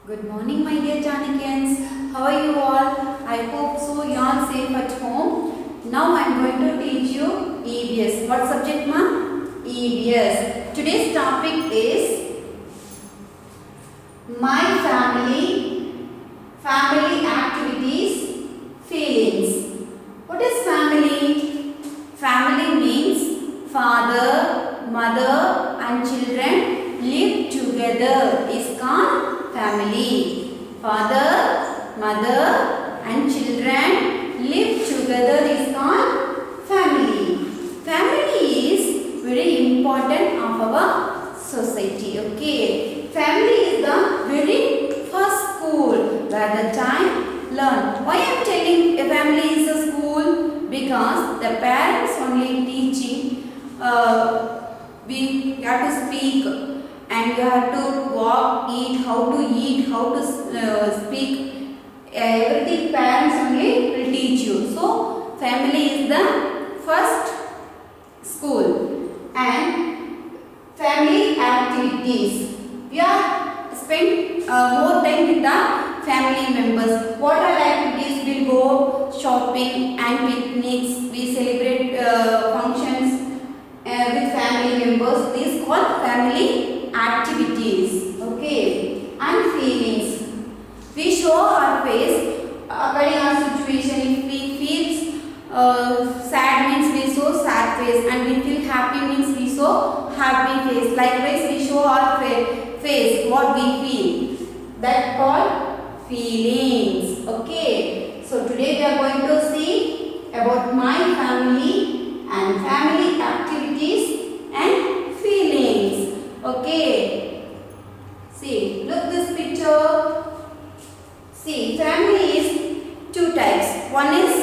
Good morning, my dear Janakians. How are you all? I hope so. You are safe at home. Now I am going to teach you EVS. What subject, ma? EVS. Today's topic is my family activities, feelings. What is family? Family means father, mother, and children live together. Is called family. Father, mother, and children live together is called family. Family is very important of our society. Okay. Family is the very first school where the child learn. Why I am telling a family is a school? Because the parents only teaching. We have to speak and you have to walk, eat, how to speak. Everything parents only will teach you. So family is the first school. And family activities. We are spend more time with the family members. What are activities? We will go shopping and picnics. We celebrate functions with family members. These called family activities. Okay. And feelings. We show our face according our situation. If we feel sad means we show sad face, and we feel happy means we show happy face. Likewise, we show our face what we feel. That called feelings. Okay. So today we are going to see about my family and family activities and feelings. Okay. See, look this picture. See, family is two types. One is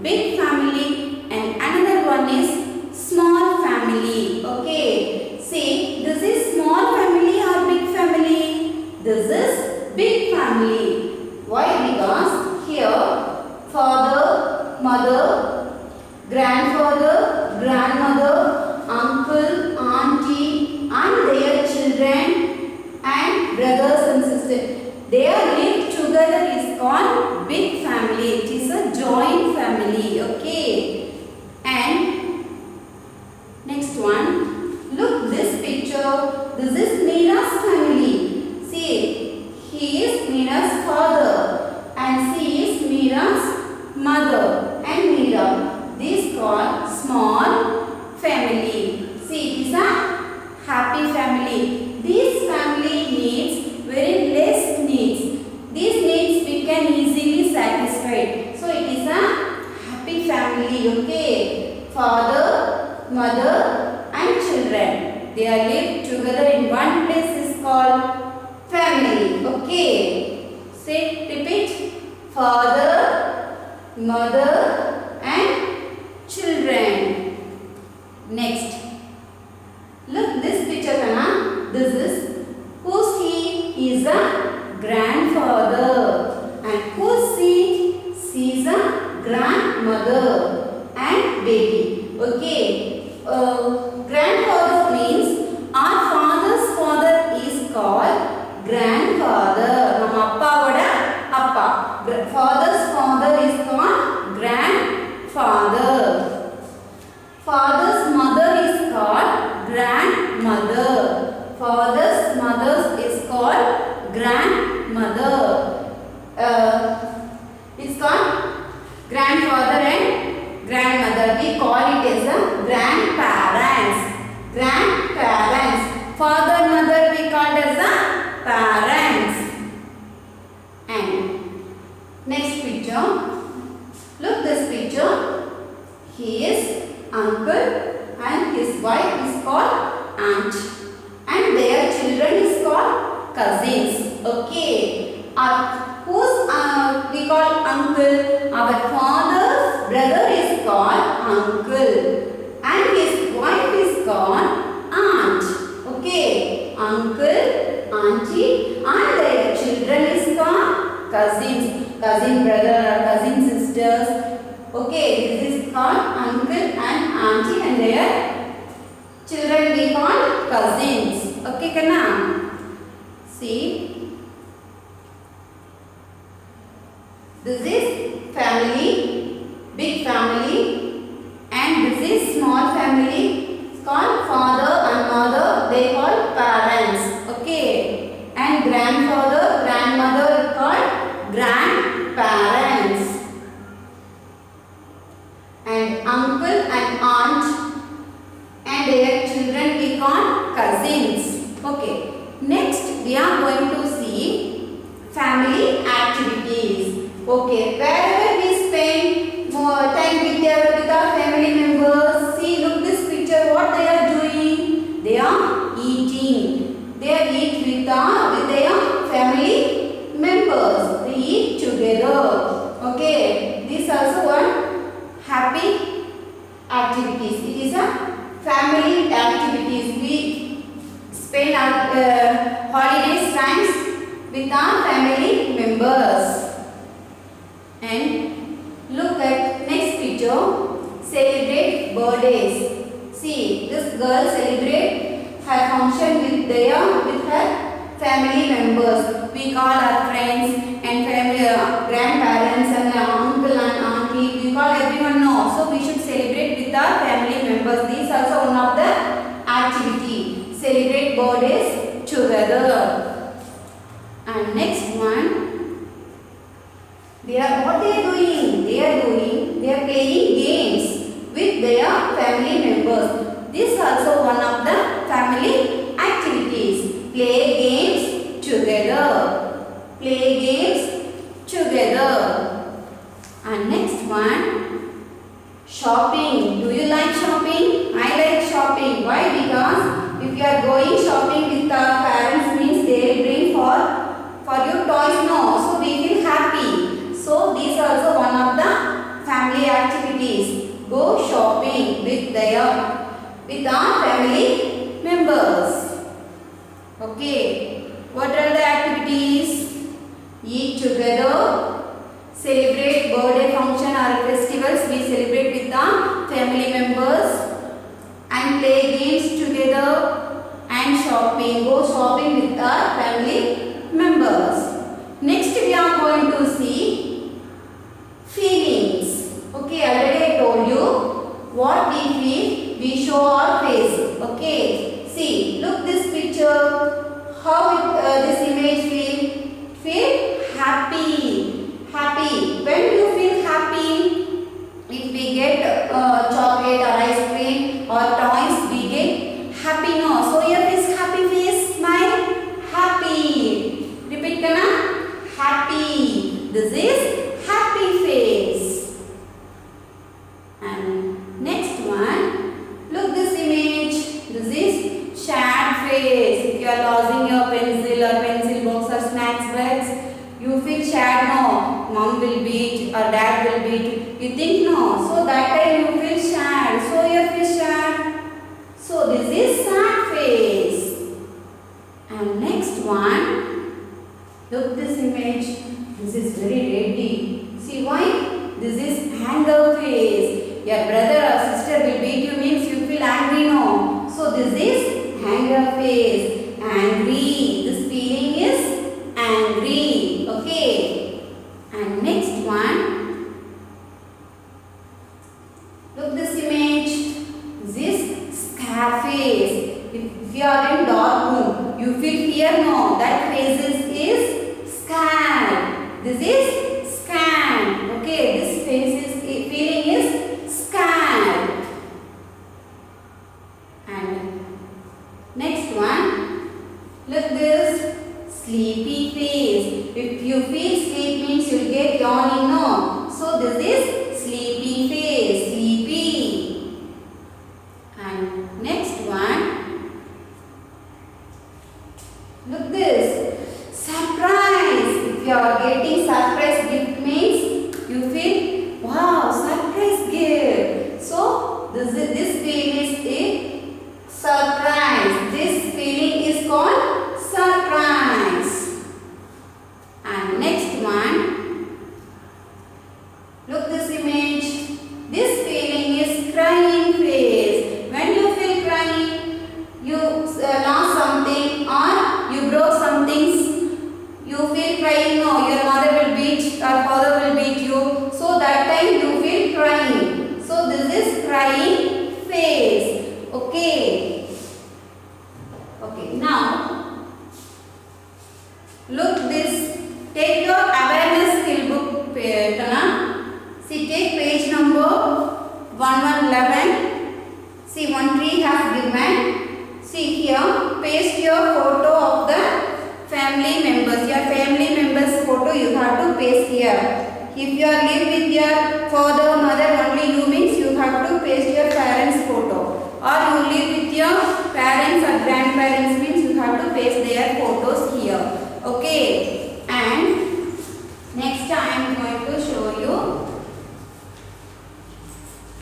big family and another one is small family. Okay. See, this is small family or big family? This is big family. Why? Because here father, mother, grandfather, grandmother, uncle, auntie and their children and brothers and sisters. They are live together is called big family. It is a joint family. Okay. And next one. Look this picture. This is Meera's family. See, he is Meera's father and she is Meera's mother and Meera. This called small family. See, it is a happy family. This family needs very less needs. These needs we can easily satisfy. So it is a happy family. Okay. Father, mother and children. They are live together in one place is called family. Okay. Say, repeat. Father, mother and children. Next. Look this picture, Kana. This is who's he? He is a grandfather. And who's she? She is a grandmother and baby. Okay. Grandfather means our father's father is called grandfather. Nama appa appa. Father's father is called grandfather. Father's mother is called grandmother. Father's mother is called grandmother. It's called grandfather and grandmother. We call it as a grandparents. Grandparents. Father, mother we call as a parents. And next picture. Look this picture. He is uncle and his wife is called aunt. And their children is called cousins. Okay. Who's we call uncle? Our father's brother is called uncle. And his wife is called aunt. Okay. Uncle, auntie and their children is called cousins. Cousin brother or cousin sisters. Okay. This is called uncle and auntie and their children we call cousins. Okay, Kana? See, uncle and aunt, and their children we call cousins. Okay. Next we are going to see family activities. Okay. Wherever we spend more time with our family members. See, look this picture. What they are doing? They are eating. They are eat with their family members. They eat together. Okay. This also one happy activities. It is a family activities. We spend our holidays times with our family members. And look at next picture. Celebrate birthdays. See, this girl celebrate her function with her family members. We call our friends and family, grandparents and uncle and auntie. We call everyone now. So we should celebrate with our family members. These are also one of the activity. Celebrate birthdays together. And next one. What they are doing? They are playing games with their family members. This is also one of the family activities. Play games together. Play games together. And next one, shopping. Do you like shopping? I like shopping. Why? Because if you are going shopping with our parents, means they will bring for you toys. No, so we feel happy. So these are also one of the family activities. Go shopping with our family members. Okay. What are the activities? Eat together. Celebrate birthday function or festivals. We celebrate with our family members. And play games together. And shopping. Go shopping with our family members. Next we are going to see feelings. Okay, already I told you what we feel, we show our face. Okay, see, look this picture. How this image feel? Feel happy. Happy. When you feel happy, if we get chocolate or ice cream or toys, we get happy. No, so your face happy face, smile, happy. Repeat kana? Happy. This is happy face. And next one, look this image. This is sad face. If you are losing your pencil or pencil box or snacks bags, you feel sad. No, mom will beat or dad will beat. You think no. So that time you feel sad. So you feel sad. So this is sad face. And next one, look this image. This is very ready. See why? This is anger face. Your brother or sister will beat you means you feel angry, no. So this is anger face. Angry. This feeling is angry. Okay. And next one. Look this image. This is scare face. If you are in dark room, you feel fear, no. That face is scared. This is scared. Okay, this face is feeling is scared. And next one, look this sleepy face. If you feel sleep means you will get yawning, no. So this is sleepy face. Sleepy. And next one, look this surprise. If you are getting surprise gift means you feel wow, surprise gift. So this feeling is a surprise. This feeling is called surprise. And next one, look this image. This feeling is crying face. When you feel crying, you lost something or you broke some things, you feel crying. No, your mother will beat or father will beat you. So that time you feel crying. So this is crying face. Okay. Okay. Now look this. Take your awareness skill book. See, take page number 111. 11. See, one tree has given. See here, paste your photo of the family members. Your family members photo you have to paste here. If you are live with your father, mother only, you means you have to paste your parents photo. Or you live with your parents or grandparents means you have to paste their photos here. Okay. And next I am going to show you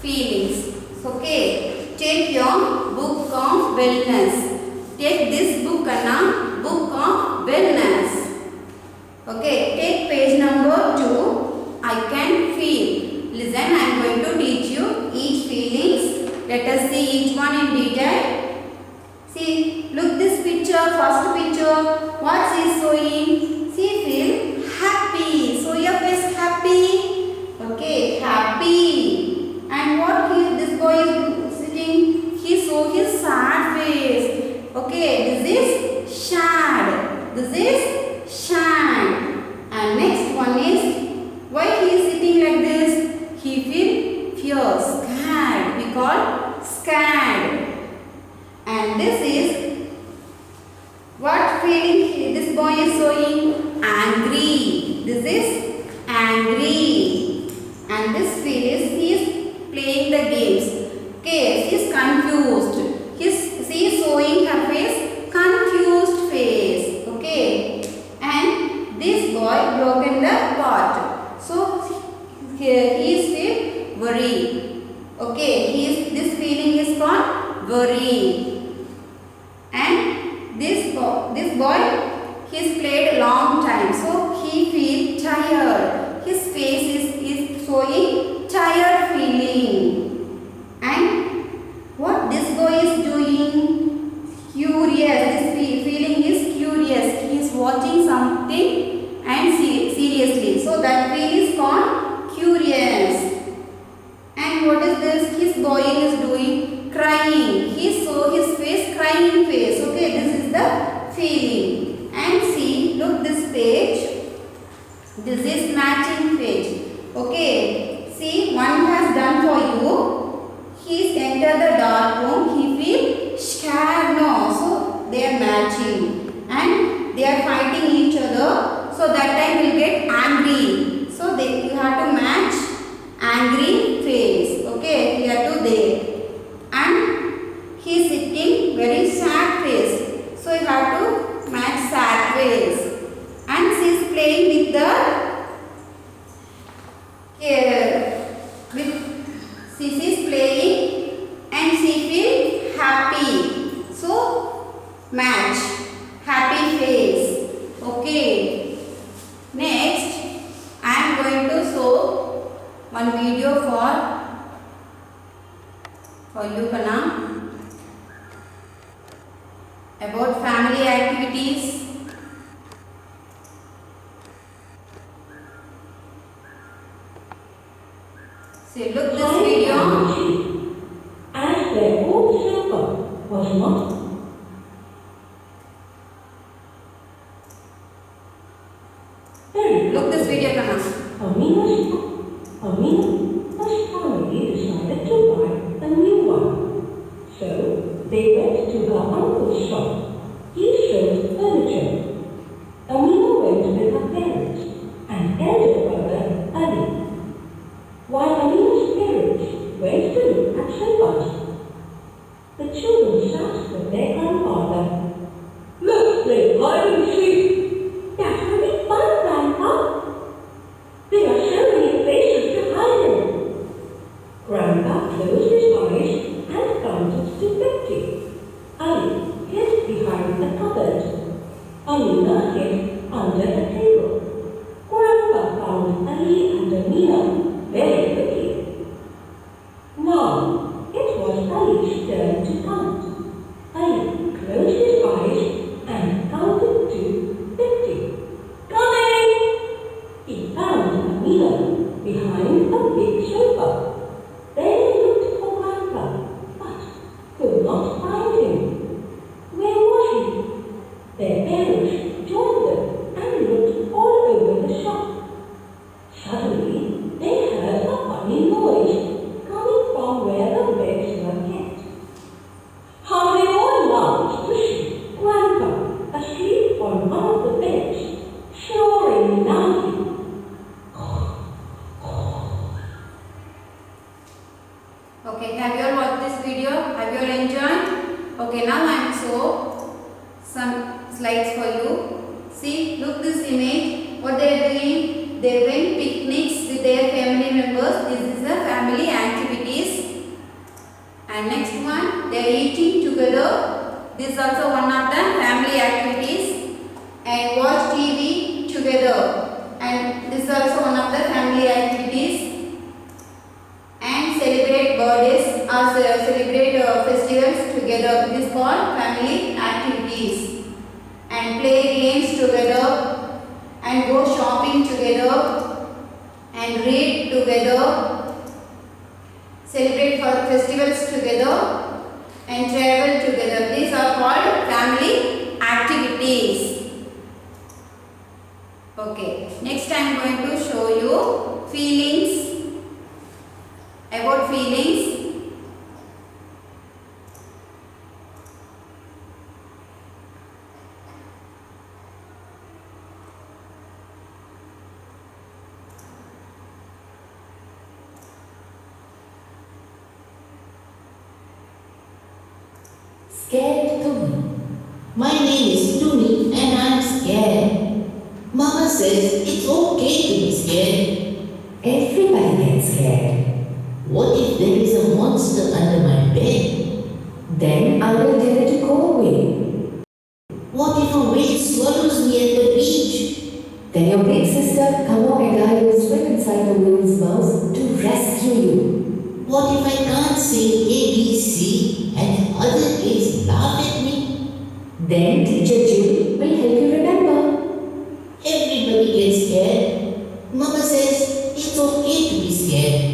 feelings. Okay. Take your book of wellness. Take this book and book of wellness. Okay. Take page number 2. I can feel. Listen, I am going to teach you each feelings. Let us see each one in detail. See, look this picture, first picture. What she is showing? She feel happy. So your face happy. Okay, happy. And what this boy is sitting? He show his sad face. Okay, this is sad. This is sad. And next one is, why he is sitting like this? He feel fear, scared. We call scared. And this is what feeling this boy is showing? Angry. This is angry. And this feel is he is playing the games. Okay, she is confused. She is showing her face, confused face. Okay. And this boy broken the pot. So he is feel worry. Okay, this feeling is called worry. And this boy he's played a long time, so he feel tired. His face is showing tired feeling. And what this boy is doing? Curious. This feeling is curious. He is watching something and seriously. So that feel is called curious. And what is this? His boy is doing? Crying. He saw his face, crying face. Okay, this is the feeling. And see, look this page. This is matching page. Okay, see, one has done for you. He's entered the dark room. He feel scared now. So they are matching. And they are fighting each other. So that time will get angry. So you have to match angry face. Okay, here to there. And he is sitting very sad face. So you have to match sad face. And she is playing with the she is playing and she feel happy. So match happy face. Okay. Next I am going to show one video for you Kana about family activities. See, look this video. As their old helper was not look this video Kana. Amina's family decided to buy a new one. So they went to her uncle's shop. He sold furniture. Amina went with her parents and elder brother Ali. While Amina's parents went to look at sofas, the children sat with their grandfather. Let's play hide and seek. That's having fun, Grandpa. There are so many places to hide in. Grandpa closed his eyes and counted to 50. Ali hid behind the cupboard. Amina hid under the table. Grandpa found Ali and Amina very quickly. Now it was Ali's turn to count. Ali closed his eyes and counted to 50. Coming! He found Amina behind a big sofa. Then he looked for Grandpa, but could not find him. Where was he? Their parents joined them and looked you all watched this video? Have you all enjoyed? Okay, now I am show some slides for you. See, look this image. What they are doing? They went picnics with their family members. This is the family activities. And next one, they are eating together. This is also one of the family activities. And watch TV together. And this is also one of the family activities. And celebrate birthdays or celebrate festivals together. This is called family activities. And play games together. And go shopping together. And read together. Celebrate for festivals together. And travel together. These are called family activities. Okay, next I am going to show you feelings. About feelings. Scared Tuni. My name is Tuni and I'm scared. Mama says it's okay to be scared. Everybody gets scared. What if there is a monster under my bed? Then I will tell it to go away. What if a whale swallows me at the beach? Then your big sister, Kamo and I will swim inside the whale's mouth to rescue you. What if I can't say ABC and other kids laugh at me? Then teacher Jill will help you remember. Everybody gets scared. Mama says it's okay to be scared.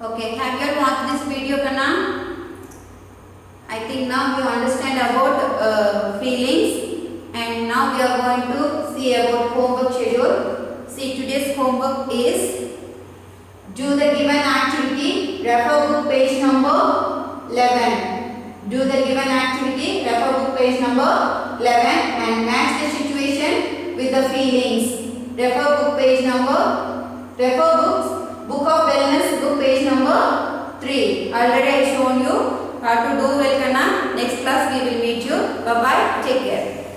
Okay, have you all watched this video, Kana? I think now you understand about feelings, and now we are going to see about homework schedule. See, today's homework is do the given activity, refer book page number 11. Do the given activity, refer book page number 11 and match the situation with the feelings. Refer book page number, refer books. Book of Wellness, book page number 3. Already I shown you how to do well, Kana. Next class we will meet you. Bye bye. Take care.